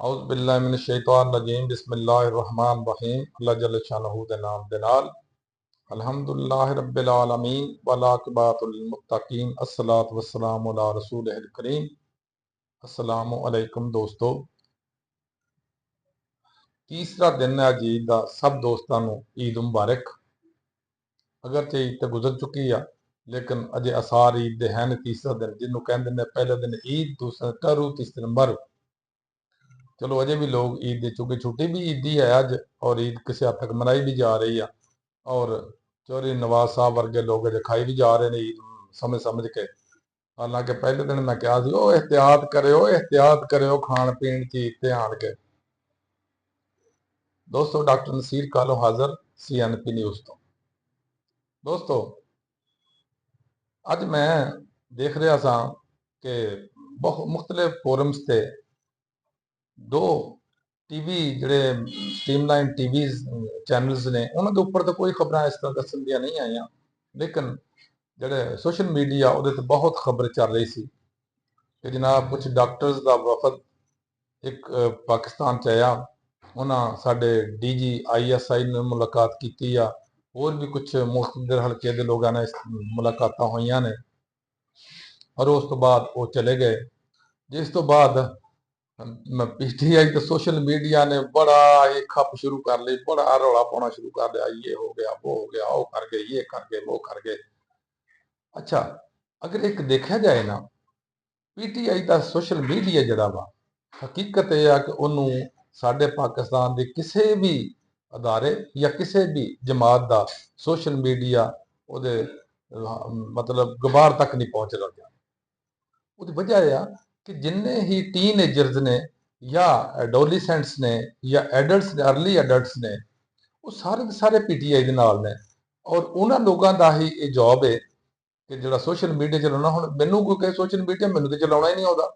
औज़ बिल्लाहि मिनश शैतानिर रजीम बिस्मिल्लाहिर रहमानिर रहीम अल्लाह जल्ल शानहू दे नाम दे नाल अल्हम्दुलिल्लाहि रब्बिल आलमीन वल आक़िबतुल लिल मुत्तकीन अस्सलातु वस्सलामु अला रसूलिहिल करीम। अस्सलामु अलैकुम दोस्तों, तीसरा दिन है अज ईद का। सब दोस्तों को ईद मुबारक। अगरचे ईद तो गुजर चुकी है लेकिन अजे आसार ईद दे हैं। तीसरा दिन जिन्होंने कहते हैं पहले दिन ईद, दूसरा टरू, तीसरे दिन मर। चलो अजे भी लोग ईद चूंकि छुट्टी भी ईद ही है अज और ईद किसी हद तक मनाई भी जा रही है और चौधरी नवाज साहब वर्गे लोग अजे खाई भी जा रहे हैं ईद समझ समझ के। हालांकि पहले दिन मैं कहा एहतियात करो खाण पीण की ईद ते आण के। दोस्तों डॉक्टर नसीर कालो हाजिर CNP न्यूज़ तो। दोस्तों अज मैं देख रहा सा कि बहुत मुख्तलिफ फोरम्स से दो टीवी जड़े स्ट्रीमलाइन टीवी चैनल्स ने उन्होंने उपर तो कोई खबर इस तरह दसन दियां नहीं आईयां, लेकिन जड़े सोशल मीडिया वो बहुत खबर चल रही सी कि जनाब कुछ डॉक्टर्स का वफद एक पाकिस्तान च आया। उन्होंने साडे DG ISI ने मुलाकात की आ, होर भी कुछ मुख्तलिफ हल्के के लोगों ने मुलाकात हुई ने और उस तो बाद वो चले गए। जिस तो बाद PTI तो सोशल मीडिया ने बड़ा ही खप शुरू कर ली, बड़ा रौला पाना शुरू कर दिया, ये हो गया वो हो गया, वो कर गए, ये कर गए, वो कर गए। अच्छा, अगर एक देखा जाए ना PTI का सोशल मीडिया जड़ा वा हकीकत यह है कि उन्होंने साडे पाकिस्तान के किसी भी अदारे या किसी भी जमात का सोशल मीडिया उहदे मतलब गुबार तक नहीं पहुंच रहा। उसकी वजह यह कि जिन्ने ही टीनएजर्स ने या एडोलिसेंट्स ने या एडल्ट्स ने, अर्ली एडल्ट्स ने, वो सारे के सारे PTI के नाल ने और उन्होंने लोगों का ही ये जॉब है कि जो सोशल मीडिया चलाना। हुण मैनू कोई कहे सोशल मीडिया, मैनू तो चलाना ही नहीं आता।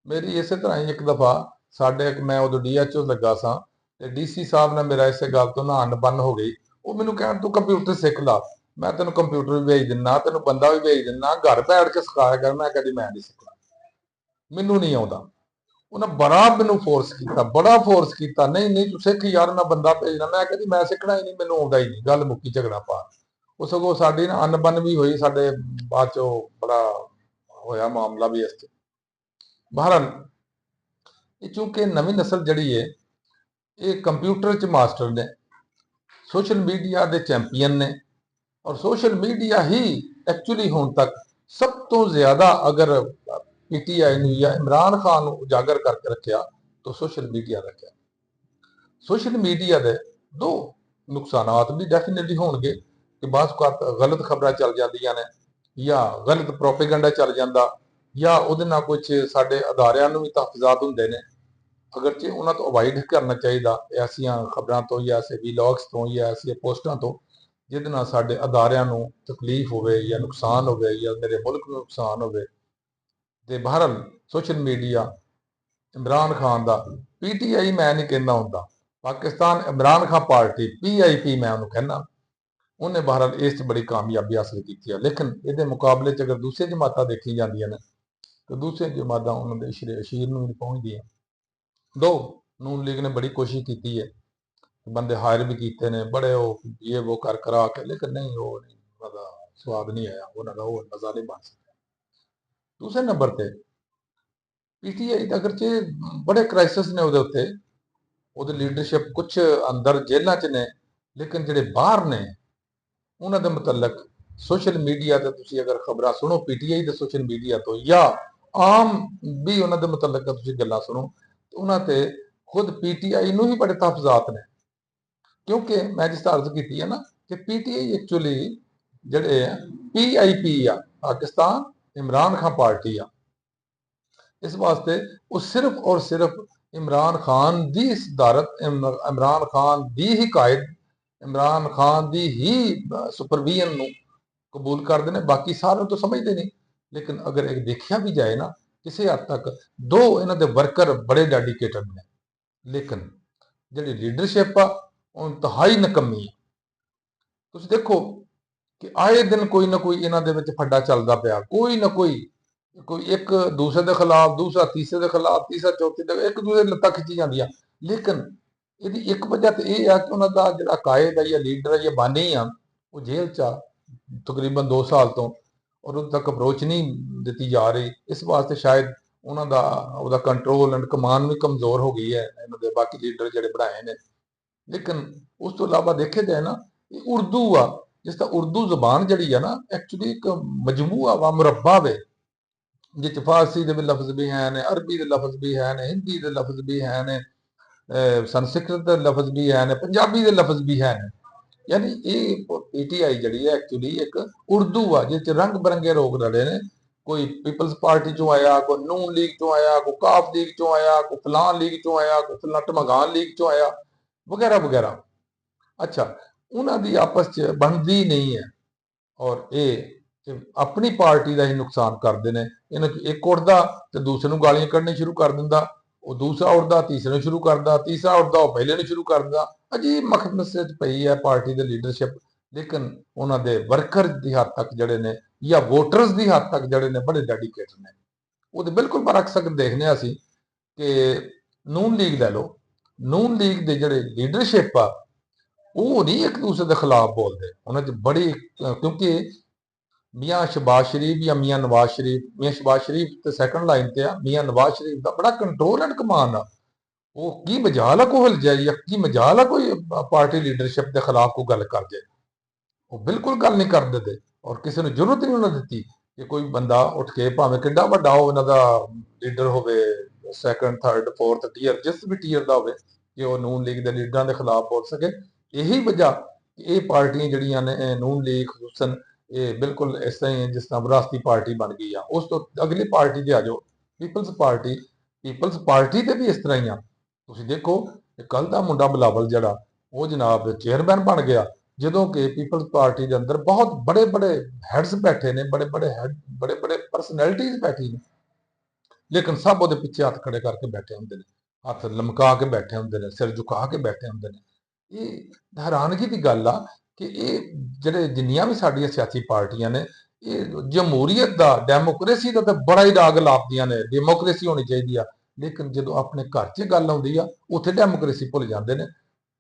मेरी इस तरह ही एक दफा साडे मैं उदों DHO लगा सा ते DC साहब ने मेरा इस गल तो ना अनबन हो गई। वो मैनू कहण तू कंप्यूटर सीख ला, मैं तेन कंप्यूटर भी भेज दिना, तेन बंदा भी भेज दिना, घर बैठ के सिखाया कर। मैं कभी मैं नहीं सिखना, मैनू नहीं आता। उन्हें बड़ा मैनू फोर्स किया, बड़ा फोर्स किया, नहीं नहीं तू सिख यार, मैं बंदा भेजना। मैं कहती मैं सीखना ही नहीं, मैनू आता ही नहीं। गल मुक्की, झगड़ा पा। वो सगों साडी ना अनबन भी हुई, साडे बाद चो बड़ा होया मामला भी इस। बहरहाल चूंकि नवी नस्ल जड़ी है ये कंप्यूटर च मास्टर ने, सोशल मीडिया के चैंपीयन ने और सोशल मीडिया ही एक्चुअली हुण तक सब तो ज्यादा अगर PTI या इमरान खान उजागर करके रखा तो सोशल मीडिया रखा। सोशल मीडिया के दो नुकसान भी डेफिनेटली होंगे कि बास गलत खबर चल जांदियां ने या गलत प्रोपेगेंडा चल जाता या उहदे नाल कुछ साडे अदारियां नूं भी तहफजात हुंदे ने। अगरचे उन्होंने तो अवॉइड करना चाहिए ऐसिया खबरों तो या ऐसे वीलॉग्स तो या ऐसिया पोस्टां तो जिहदे नाल साडे अदारियां नूं तकलीफ होवे या नुकसान होवे या मेरे मुल्क नूं नुकसान होवे। ते बहरहाल सोशल मीडिया इमरान खान का PTI मैं नहीं कहना हुंदा, पाकिस्तान इमरान खान पार्टी PIP मैं उन्होंने कहना। उन्हें बहरहाल इस बड़ी कामयाबी हासिल की है, लेकिन ये मुकाबले च अगर दूसरी जमात देखी जांदियां ने तो दूसरी जमात उन्होंने इशरे अशीर नहीं पहुँचदियां। दो नून लीग ने बड़ी कोशिश की है, बंदे हायर भी किए ने बड़े ये वो कर करा के, लेकिन नहीं वो नहीं स्वाद नहीं आया, उन्होंने वो मजा नहीं बन सका। दूसरे नंबर पर PTI अगरचे बड़े क्राइसिस ने उहदे उत्ते, उहदी लीडरशिप कुछ अंदर जेलों च ने, लेकिन जिहड़े बाहर ने उन्होंने दे मुतलक सोशल मीडिया ते तुसीं अगर खबर सुनो PTI दे सोशल मीडिया तो या आम भी उन्होंने दे मुतलक तुसीं गल्लां सुनो तो उन्होंने खुद PTI नूं ही बड़े तहफजात ने। क्योंकि मैं जिस तरह अर्ज की है ना कि PTI एक्चुअली जड़े PIP आ पाकिस्तान इमरान खान पार्टी आ, इस वास्ते वो सिर्फ और सिर्फ इमरान खान की सदारत, इमरान खान की ही कायद, इमरान खान की ही सुपरविजन नूं कबूल करते हैं। बाकी सारे तो समझते नहीं, लेकिन अगर एक देखा भी जाए ना किसी हद तक दो इन्हों के वर्कर बड़े डेडिकेटेड ने, लेकिन जी लीडरशिप आ इंतहाई नकमी है। तुसीं देखो कि आए दिन कोई ना कोई इन्हों के फड्डा चलता पाया, कोई ना कोई ਕੋਈ ਇੱਕ ਦੂਸਰੇ ਦੇ ਖਿਲਾਫ, ਦੂਸਰਾ ਤੀਸਰੇ ਦੇ ਖਿਲਾਫ, ਤੀਸਰਾ ਚੌਥੇ ਦੇ, ਇੱਕ ਦੂਸਰੇ ਦੀ ਲੱਤਾਂ ਖਿੱਚੀ ਜਾਂਦੀਆਂ। ਲੇਕਿਨ ਇਹਦੀ ਇੱਕ ਵਜ੍ਹਾ ਤੇ ਇਹ ਆ ਕਿ ਉਹਨਾਂ ਦਾ ਜਿਹੜਾ ਕਾਇਦ ਹੈ ਜਾਂ ਲੀਡਰ ਹੈ ਜਾਂ ਬਾਨੀ ਆ, ਉਹ ਜੇਲ੍ਹ 'ਚ ਆ ਤਕਰੀਬਨ 2 ਸਾਲ ਤੋਂ, ਔਰ ਉਦੋਂ ਤੱਕ ਅਪਰੋਚ ਨਹੀਂ ਦਿੱਤੀ ਜਾ ਰਹੀ। ਇਸ ਵਾਸਤੇ ਸ਼ਾਇਦ ਉਹਨਾਂ ਦਾ ਉਹਦਾ ਕੰਟਰੋਲ ਐਂਡ ਕਮਾਂਡ ਵੀ ਕਮਜ਼ੋਰ ਹੋ ਗਈ ਹੈ, ਇਹਨਾਂ ਦੇ ਬਾਕੀ ਲੀਡਰ ਜਿਹੜੇ ਬਣਾਏ ਨੇ। ਲੇਕਿਨ ਉਸ ਤੋਂ ਇਲਾਵਾ ਦੇਖਿਆ ਜਾਏ ਨਾ, ਇਹ ਉਰਦੂ ਆ, ਜਿਸ ਦਾ ਉਰਦੂ ਜ਼ਬਾਨ ਜਿਹੜੀ ਆ ਨਾ, ਐਕਚੁਅਲੀ ਇੱਕ ਮਜਮੂਆ ਵਾ, ਮੁਰੱਬਾ ਵੇ, ਜਿਹ 'ਚ ਫਾਰਸੀ ਦੇ ਵੀ ਲਫ਼ਜ਼ ਵੀ ਹੈ ਨੇ, ਅਰਬੀ ਦੇ ਲਫ਼ਜ਼ ਵੀ ਹੈ ਨੇ, ਹਿੰਦੀ ਦੇ ਲਫ਼ਜ਼ ਵੀ ਹੈ ਨੇ, ਸੰਸਕ੍ਰਿਤ ਦੇ ਲਫ਼ਜ਼ ਵੀ ਹੈ ਨੇ, ਪੰਜਾਬੀ ਦੇ ਲਫ਼ਜ਼ ਵੀ ਹੈ ਨੇ। ਯਾਨੀ ਇਹ ਪੀਟੀਆਈ ਜਿਹੜੀ ਹੈ ਐਕਚੁਅਲੀ ਇੱਕ ਉਰਦੂ ਆ, ਜਿਸ 'ਚ ਰੰਗ ਬਰੰਗੇ ਲੋਕ ਰਲੇ ਨੇ। ਕੋਈ ਪੀਪਲਸ ਪਾਰਟੀ ਚੋਂ ਆਇਆ, ਕੋਈ ਨੂਨ ਲੀਗ ਚੋਂ ਆਇਆ, ਕੋਈ ਕਾਫ ਲੀਗ ਚੋਂ ਆਇਆ, ਕੋਈ ਫਲਾਨ ਲੀਗ ਚੋਂ ਆਇਆ, ਕੋਈ ਫਲਾਨ ਟਮਗਾਨ ਲੀਗ ਚੋਂ ਆਇਆ, ਵਗੈਰਾ ਵਗੈਰਾ। ਅੱਛਾ, ਉਹਨਾਂ ਦੀ ਆਪਸ 'ਚ ਬਣਦੀ ਨਹੀਂ ਹੈ, ਔਰ ਇਹ ਆਪਣੀ ਪਾਰਟੀ ਦਾ ਹੀ ਨੁਕਸਾਨ ਕਰਦੇ ਨੇ। ਇਹਨਾਂ 'ਚ ਇੱਕ ਉੱਠਦਾ ਤੇ ਦੂਸਰੇ ਨੂੰ ਗਾਲੀਆਂ ਕੱਢਣੀ ਸ਼ੁਰੂ ਕਰ ਦਿੰਦਾ, ਉਹ ਦੂਸਰਾ ਉੱਠਦਾ ਤੀਸਰੇ ਨੂੰ ਸ਼ੁਰੂ ਕਰਦਾ, ਤੀਸਰਾ ਉੱਠਦਾ ਉਹ ਪਹਿਲੇ ਨੂੰ ਸ਼ੁਰੂ ਕਰ ਦਿੰਦਾ। ਅਜੀਬ ਮਖਮਸੇ 'ਚ ਪਈ ਹੈ ਪਾਰਟੀ ਦੇ ਲੀਡਰਸ਼ਿਪ। ਲੇਕਿਨ ਉਹਨਾਂ ਦੇ ਵਰਕਰ ਦੀ ਹੱਦ ਤੱਕ ਜਿਹੜੇ ਨੇ, ਜਾਂ ਵੋਟਰਸ ਦੀ ਹੱਦ ਤੱਕ ਜਿਹੜੇ ਨੇ, ਬੜੇ ਡੈਡੀਕੇਟਡ ਨੇ। ਉਹਦੇ ਬਿਲਕੁਲ ਬਰਅਕਸ ਦੇਖਦੇ ਹਾਂ ਅਸੀਂ ਕਿ ਨੂਨ ਲੀਗ ਲੈ ਲਓ, ਨੂਨ ਲੀਗ ਦੇ ਜਿਹੜੇ ਲੀਡਰਸ਼ਿਪ ਆ, ਉਹ ਨਹੀਂ ਇੱਕ ਦੂਸਰੇ ਦੇ ਖਿਲਾਫ ਬੋਲਦੇ। ਉਹਨਾਂ 'ਚ ਬੜੀ ਕਿਉਂਕਿ ਮੀਆਂ ਸ਼ਬਾਜ਼ ਸ਼ਰੀਫ ਜਾਂ ਮੀਆਂ ਨਵਾਜ਼ ਸ਼ਰੀਫ, ਮੀਆਂ ਸ਼ਬਾਜ਼ ਸ਼ਰੀਫ ਤੇ ਸੈਕੰਡ ਲਾਈਨ ਤੇ ਆ, ਮੀਆਂ ਨਵਾਜ਼ ਸ਼ਰੀਫ ਦਾ ਬੜਾ ਕੰਟਰੋਲ ਐਂਡ ਕਮਾਂਡ ਆ। ਉਹ ਕੀ ਮਜਾਲ ਆ ਕੋਈ ਹਿਲ ਜਾਏ, ਜਾਂ ਕੀ ਮਜਾਲ ਆ ਕੋਈ ਪਾਰਟੀ ਲੀਡਰਸ਼ਿਪ ਦੇ ਖਿਲਾਫ ਕੋਈ ਗੱਲ ਕਰ ਜਾਏ। ਉਹ ਬਿਲਕੁਲ ਗੱਲ ਨਹੀਂ ਕਰ ਦਿੰਦੇ, ਔਰ ਕਿਸੇ ਨੂੰ ਜ਼ਰੂਰਤ ਨਹੀਂ ਉਹਨਾਂ ਦਿੱਤੀ ਕਿ ਕੋਈ ਬੰਦਾ ਉੱਠ ਕੇ, ਭਾਵੇਂ ਕਿੰਨਾ ਵੱਡਾ ਉਹ ਉਹਨਾਂ ਦਾ ਲੀਡਰ ਹੋਵੇ, ਸੈਕੰਡ ਥਰਡ ਫੋਰਥ ਟੀਅਰ, ਜਿਸ ਵੀ ਟੀਅਰ ਦਾ ਹੋਵੇ, ਕਿ ਉਹ ਨੂਨ ਲੀਗ ਦੇ ਲੀਡਰਾਂ ਦੇ ਖਿਲਾਫ ਬੋਲ ਸਕੇ। ਇਹੀ ਵਜ੍ਹਾ ਕਿ ਇਹ ਪਾਰਟੀਆਂ ਜਿਹੜੀਆਂ ਨੇ, ਨੂਨ ਲੀਗ ਖੁਸੂਸਨ, ਇਹ ਬਿਲਕੁਲ ਇਸ ਤਰ੍ਹਾਂ ਹੀ ਜਿਸ ਤਰ੍ਹਾਂ ਵਿਰਾਸਤੀ ਪਾਰਟੀ ਬਣ ਗਈ ਆ। ਉਸ ਤੋਂ ਅਗਲੀ ਪਾਰਟੀ ਤੇ ਆ ਜਾਓ, ਪੀਪਲਸ ਪਾਰਟੀ। ਪੀਪਲਸ ਪਾਰਟੀ ਤੇ ਵੀ ਇਸ ਤਰ੍ਹਾਂ ਹੀ ਆ। ਤੁਸੀਂ ਦੇਖੋ ਕੱਲ ਦਾ ਮੁੰਡਾ ਬਿਲਾਵਲ ਜਿਹੜਾ, ਉਹ ਜਨਾਬ ਚੇਅਰਮੈਨ ਬਣ ਗਿਆ, ਜਦੋਂ ਕਿ ਪੀਪਲਸ ਪਾਰਟੀ ਦੇ ਅੰਦਰ ਬਹੁਤ ਬੜੇ ਬੜੇ ਹੈਡਸ ਬੈਠੇ ਨੇ, ਬੜੇ ਬੜੇ ਪਰਸਨੈਲਿਟੀਜ਼ ਬੈਠੀ ਨੇ, ਲੇਕਿਨ ਸਭ ਉਹਦੇ ਪਿੱਛੇ ਹੱਥ ਖੜੇ ਕਰਕੇ ਬੈਠੇ ਹੁੰਦੇ ਨੇ, ਹੱਥ ਲਮਕਾ ਕੇ ਬੈਠੇ ਹੁੰਦੇ ਨੇ, ਸਿਰ ਝੁਕਾ ਕੇ ਬੈਠੇ ਹੁੰਦੇ ਨੇ। ਇਹ ਹੈਰਾਨਗੀ ਦੀ ਗੱਲ ਆ ਕਿ ਇਹ ਜਿਹੜੇ ਜਿੰਨੀਆਂ ਵੀ ਸਾਡੀਆਂ ਸਿਆਸੀ ਪਾਰਟੀਆਂ ਨੇ, ਇਹ ਜਮਹੂਰੀਅਤ ਦਾ, ਡੈਮੋਕ੍ਰੇਸੀ ਦਾ ਤਾਂ ਬੜਾ ਹੀ ਰਾਗ ਲਾਪਦੀਆਂ ਨੇ, ਡੈਮੋਕ੍ਰੇਸੀ ਹੋਣੀ ਚਾਹੀਦੀ ਆ। ਲੇਕਿਨ ਜਦੋਂ ਆਪਣੇ ਘਰ 'ਚ ਗੱਲ ਆਉਂਦੀ ਆ, ਉੱਥੇ ਡੈਮੋਕ੍ਰੇਸੀ ਭੁੱਲ ਜਾਂਦੇ ਨੇ।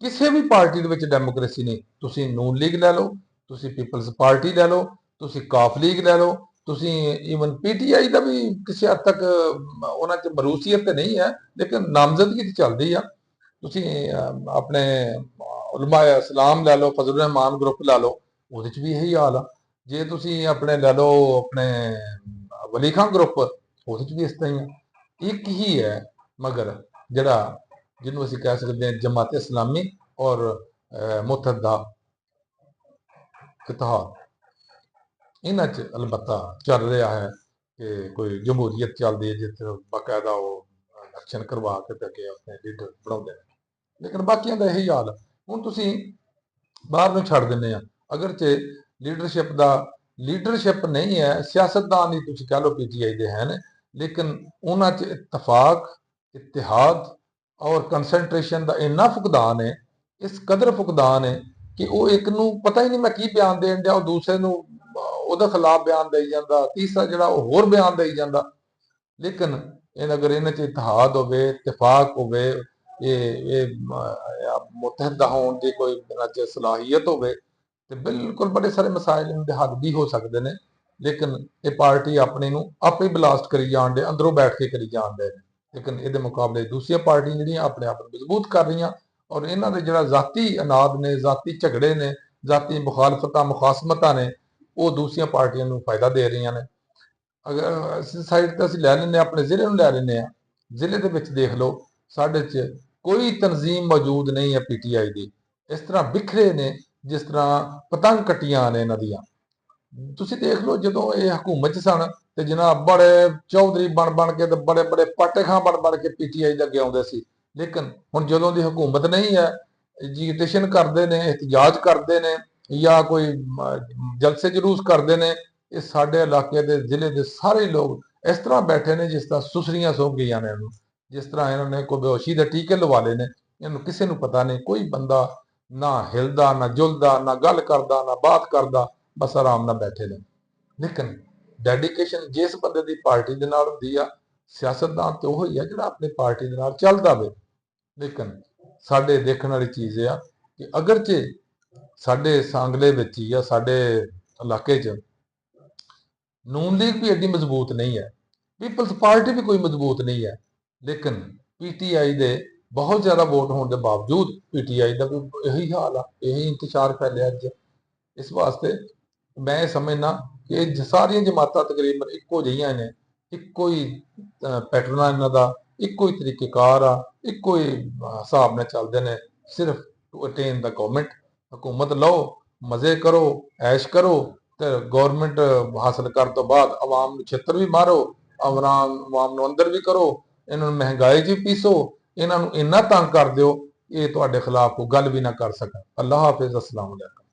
ਕਿਸੇ ਵੀ ਪਾਰਟੀ ਦੇ ਵਿੱਚ ਡੈਮੋਕ੍ਰੇਸੀ ਨਹੀਂ। ਤੁਸੀਂ ਨੂਨ ਲੀਗ ਲੈ ਲਓ, ਤੁਸੀਂ ਪੀਪਲਸ ਪਾਰਟੀ ਲੈ ਲਓ, ਤੁਸੀਂ ਕਾਫ ਲੀਗ ਲੈ ਲਓ, ਤੁਸੀਂ ਈਵਨ ਪੀਟੀਆਈ ਦਾ ਵੀ ਕਿਸੇ ਹੱਦ ਤੱਕ ਉਹਨਾਂ 'ਚ ਮਰੂਸੀਅਤ ਤੇ ਨਹੀਂ ਹੈ, ਲੇਕਿਨ ਨਾਮਜ਼ਦਗੀ ਤੇ ਚੱਲਦੀ ਆ। ਤੁਸੀਂ ਆਪਣੇ ਉਲਮਾ ਇਸਲਾਮ ਲੈ ਲਓ, ਫਜ਼ਲ ਰਹਿਮਾਨ ਗਰੁੱਪ ਲੈ ਲਓ, ਉਹਦੇ 'ਚ ਵੀ ਇਹੀ ਹਾਲ ਆ। ਜੇ ਤੁਸੀਂ ਆਪਣੇ ਲੈ ਲਓ, ਆਪਣੇ ਵਲੀ ਖਾਨ ਗਰੁੱਪ, ਉਹਦੇ 'ਚ ਵੀ ਇਸ ਤਰ੍ਹਾਂ ਹੀ ਆ। ਇੱਕ ਹੀ ਹੈ ਮਗਰ ਜਿਹੜਾ, ਜਿਹਨੂੰ ਅਸੀਂ ਕਹਿ ਸਕਦੇ ਹਾਂ ਜਮਾਤ ਇਸਲਾਮੀ ਔਰ ਮੁਤਹਦਾ ਇਤਿਹਾਦ, ਇਹਨਾਂ 'ਚ ਅਲਬੱਤਾ ਚੱਲ ਰਿਹਾ ਹੈ ਕਿ ਕੋਈ ਜਮਹੂਰੀਅਤ ਚੱਲਦੀ ਹੈ, ਜਿੱਥੇ ਬਾਕਾਇਦਾ ਉਹ ਇਲੈਕਸ਼ਨ ਕਰਵਾ ਕੇ ਤੇ ਅੱਗੇ ਆਪਣੇ ਲੀਡਰ ਬਣਾਉਂਦੇ ਨੇ। ਲੇਕਿਨ ਬਾਕੀਆਂ ਦਾ ਇਹੀ ਹਾਲ। ਹੁਣ ਤੁਸੀਂ ਬਾਹਰ ਨੂੰ ਛੱਡ ਦਿੰਦੇ ਆ, ਅਗਰ ਚ ਲੀਡਰਸ਼ਿਪ ਨਹੀਂ ਹੈ, ਸਿਆਸਤਦਾਨ ਹੀ ਤੁਸੀਂ ਕਹਿ ਲਓ ਪੀਟੀਆਈ ਦੇ ਹਨ, ਲੇਕਿਨ ਉਹਨਾਂ 'ਚ ਇਤਫਾਕ, ਇਤਿਹਾਦ ਔਰ ਕੰਸੈਂਟਰੇਸ਼ਨ ਦਾ ਇੰਨਾ ਫੁਕਦਾਨ ਹੈ, ਇਸ ਕਦਰ ਫੁਕਦਾਨ ਹੈ ਕਿ ਉਹ ਇੱਕ ਨੂੰ ਪਤਾ ਹੀ ਨਹੀਂ ਮੈਂ ਕੀ ਬਿਆਨ ਦੇਣ ਡਿਆ, ਉਹ ਦੂਸਰੇ ਨੂੰ ਉਹਦੇ ਖਿਲਾਫ ਬਿਆਨ ਦੇਈ ਜਾਂਦਾ, ਤੀਸਰਾ ਜਿਹੜਾ ਉਹ ਹੋਰ ਬਿਆਨ ਦੇਈ ਜਾਂਦਾ। ਲੇਕਿਨ ਅਗਰ ਇਹਨਾਂ 'ਚ ਇਤਿਹਾਦ ਹੋਵੇ, ਇਤਫਾਕ ਹੋਵੇ, ਇਹ ਮੁਤਹਦਾ ਹੋਣ ਦੀ ਕੋਈ ਇਹਨਾਂ 'ਚ ਸਲਾਹੀਅਤ ਹੋਵੇ, ਤੇ ਬਿਲਕੁਲ ਬੜੇ ਸਾਰੇ ਮਸਾਇਲ ਦੇ ਹੱਲ ਵੀ ਹੋ ਸਕਦੇ ਨੇ। ਲੇਕਿਨ ਇਹ ਪਾਰਟੀ ਆਪਣੇ ਨੂੰ ਆਪੇ ਹੀ ਬਲਾਸਟ ਕਰੀ ਜਾਣ ਦੇ, ਅੰਦਰੋਂ ਬੈਠ ਕੇ ਕਰੀ ਜਾਣ ਦੇ। ਲੇਕਿਨ ਇਹਦੇ ਮੁਕਾਬਲੇ ਦੂਸਰੀਆਂ ਪਾਰਟੀਆਂ ਜਿਹੜੀਆਂ ਆਪਣੇ ਆਪ ਨੂੰ ਮਜ਼ਬੂਤ ਕਰ ਰਹੀਆਂ, ਔਰ ਇਹਨਾਂ ਦੇ ਜਿਹੜਾ ਜ਼ਾਤੀ ਅਨਾਦ ਨੇ, ਜ਼ਾਤੀ ਝਗੜੇ ਨੇ, ਜ਼ਾਤੀ ਮੁਖਾਲਫਤਾਂ, ਮੁਖਾਸਮਤਾਂ ਨੇ, ਉਹ ਦੂਸਰੀਆਂ ਪਾਰਟੀਆਂ ਨੂੰ ਫਾਇਦਾ ਦੇ ਰਹੀਆਂ ਨੇ। ਅਗਰ ਸਾਈਡ ਤੇ ਅਸੀਂ ਲੈ ਲੈਂਦੇ ਹਾਂ, ਆਪਣੇ ਜ਼ਿਲ੍ਹੇ ਨੂੰ ਲੈ ਲੈਂਦੇ ਹਾਂ, ਜ਼ਿਲ੍ਹੇ ਦੇ ਵਿੱਚ ਦੇਖ ਲਓ, ਸਾਡੇ 'ਚ ਕੋਈ ਤਨਜ਼ੀਮ ਮੌਜੂਦ ਨਹੀਂ ਹੈ ਪੀਟੀਆਈ ਦੀ। ਇਸ ਤਰ੍ਹਾਂ ਬਿਖਰੇ ਨੇ ਜਿਸ ਤਰ੍ਹਾਂ ਪਤੰਗ ਕੱਟੀਆਂ ਨੇ ਇਹਨਾਂ ਦੀਆਂ। ਤੁਸੀਂ ਦੇਖ ਲਓ, ਜਦੋਂ ਇਹ ਹਕੂਮਤ 'ਚ ਸਨ ਤੇ ਜਨਾਬ ਬੜੇ ਚੌਧਰੀ ਬਣ ਕੇ ਤੇ ਬੜੇ ਬੜੇ ਪਾਟੇ ਖਾਂ ਬਣ ਕੇ ਪੀਟੀਆਈ ਦੇ ਅੱਗੇ ਆਉਂਦੇ ਸੀ। ਲੇਕਿਨ ਹੁਣ ਜਦੋਂ ਦੀ ਹਕੂਮਤ ਨਹੀਂ ਹੈ, ਐਜੀਟੇਸ਼ਨ ਕਰਦੇ ਨੇ, ਇhtਜਾਜ ਕਰਦੇ ਨੇ, ਜਾਂ ਕੋਈ ਜਲਸੇ ਜਲੂਸ ਕਰਦੇ ਨੇ। ਇਹ ਸਾਡੇ ਇਲਾਕੇ ਦੇ, ਜ਼ਿਲ੍ਹੇ ਦੇ ਸਾਰੇ ਲੋਕ ਇਸ ਤਰ੍ਹਾਂ ਬੈਠੇ ਨੇ ਜਿਸ ਤਰ੍ਹਾਂ ਸੁਸਰੀਆਂ ਸੌਂ ਗਈਆਂ ਨੇ ਇਹਨੂੰ, ਜਿਸ ਤਰ੍ਹਾਂ ਇਹਨਾਂ ਨੇ ਕੋਈ ਬੇਹੋਸ਼ੀ ਦੇ ਟੀਕੇ ਲਵਾ ਲਏ ਨੇ। ਇਹਨੂੰ ਕਿਸੇ ਨੂੰ ਪਤਾ ਨਹੀਂ, ਕੋਈ ਬੰਦਾ ਨਾ ਹਿਲਦਾ, ਨਾ ਜੁਲਦਾ, ਨਾ ਗੱਲ ਕਰਦਾ, ਨਾ ਬਾਤ ਕਰਦਾ, ਬਸ ਆਰਾਮ ਨਾਲ ਬੈਠੇ ਨੇ। ਲੇਕਿਨ ਡੈਡੀਕੇਸ਼ਨ ਜਿਸ ਬੰਦੇ ਦੀ ਪਾਰਟੀ ਦੇ ਨਾਲ ਹੁੰਦੀ ਆ, ਸਿਆਸਤਦਾਨ ਤੇ ਉਹ ਹੀ ਆ ਜਿਹੜਾ ਆਪਣੀ ਪਾਰਟੀ ਦੇ ਨਾਲ ਚੱਲਦਾ ਵੇ। ਲੇਕਿਨ ਸਾਡੇ ਦੇਖਣ ਵਾਲੀ ਚੀਜ਼ ਇਹ ਆ ਕਿ ਅਗਰਚੇ ਸਾਡੇ ਸਾਂਗਲੇ ਵਿੱਚ ਹੀ ਆ, ਸਾਡੇ ਇਲਾਕੇ 'ਚ ਨੂਨ ਲੀਗ ਵੀ ਐਡੀ ਮਜ਼ਬੂਤ ਨਹੀਂ ਹੈ, ਪੀਪਲਸ ਪਾਰਟੀ ਵੀ ਕੋਈ ਮਜ਼ਬੂਤ ਨਹੀਂ ਹੈ, ਲੇਕਿਨ ਪੀਟੀਆਈ ਦੇ ਬਹੁਤ ਜ਼ਿਆਦਾ ਵੋਟ ਹੋਣ ਦੇ ਬਾਵਜੂਦ ਪੀਟੀਆਈ ਦਾ ਵੀ ਇਹੀ ਹਾਲ ਆ, ਇਹੀ ਇੰਤਸ਼ਾਰ ਫੈਲਿਆ ਅੱਜ। ਇਸ ਵਾਸਤੇ ਮੈਂ ਇਹ ਸਮਝਦਾ ਕਿ ਇਹ ਸਾਰੀਆਂ ਜਮਾਤਾਂ ਤਕਰੀਬਨ ਇੱਕੋ ਜਿਹੀਆਂ ਨੇ, ਇੱਕੋ ਹੀ ਪੈਟਰਨ ਆ ਇਹਨਾਂ ਦਾ, ਇੱਕੋ ਹੀ ਤਰੀਕੇਕਾਰ ਆ, ਇੱਕੋ ਹੀ ਹਿਸਾਬ ਨਾਲ ਚੱਲਦੇ ਨੇ। ਸਿਰਫ ਟੂ ਅਟੇਨ ਦਾ ਗਵਰਨਮੈਂਟ, ਹਕੂਮਤ ਲਓ, ਮਜ਼ੇ ਕਰੋ, ਐਸ਼ ਕਰੋ, ਤੇ ਗਵਰਨਮੈਂਟ ਹਾਸਲ ਕਰਨ ਤੋਂ ਬਾਅਦ ਆਵਾਮ ਨੂੰ ਛਿੱਤਰ ਵੀ ਮਾਰੋ, ਆਵਾਮ ਨੂੰ ਅੰਦਰ ਵੀ ਕਰੋ, ਇਹਨਾਂ ਨੂੰ ਮਹਿੰਗਾਈ 'ਚ ਵੀ ਪੀਸੋ, ਇਹਨਾਂ ਨੂੰ ਇੰਨਾ ਤੰਗ ਕਰ ਦਿਓ ਇਹ ਤੁਹਾਡੇ ਖਿਲਾਫ ਕੋਈ ਗੱਲ ਵੀ ਨਾ ਕਰ ਸਕਣ। ਅੱਲਾਹ ਹਾਫਿਜ਼, ਅਸਲਾਮ ਅਲੈਕੁਮ।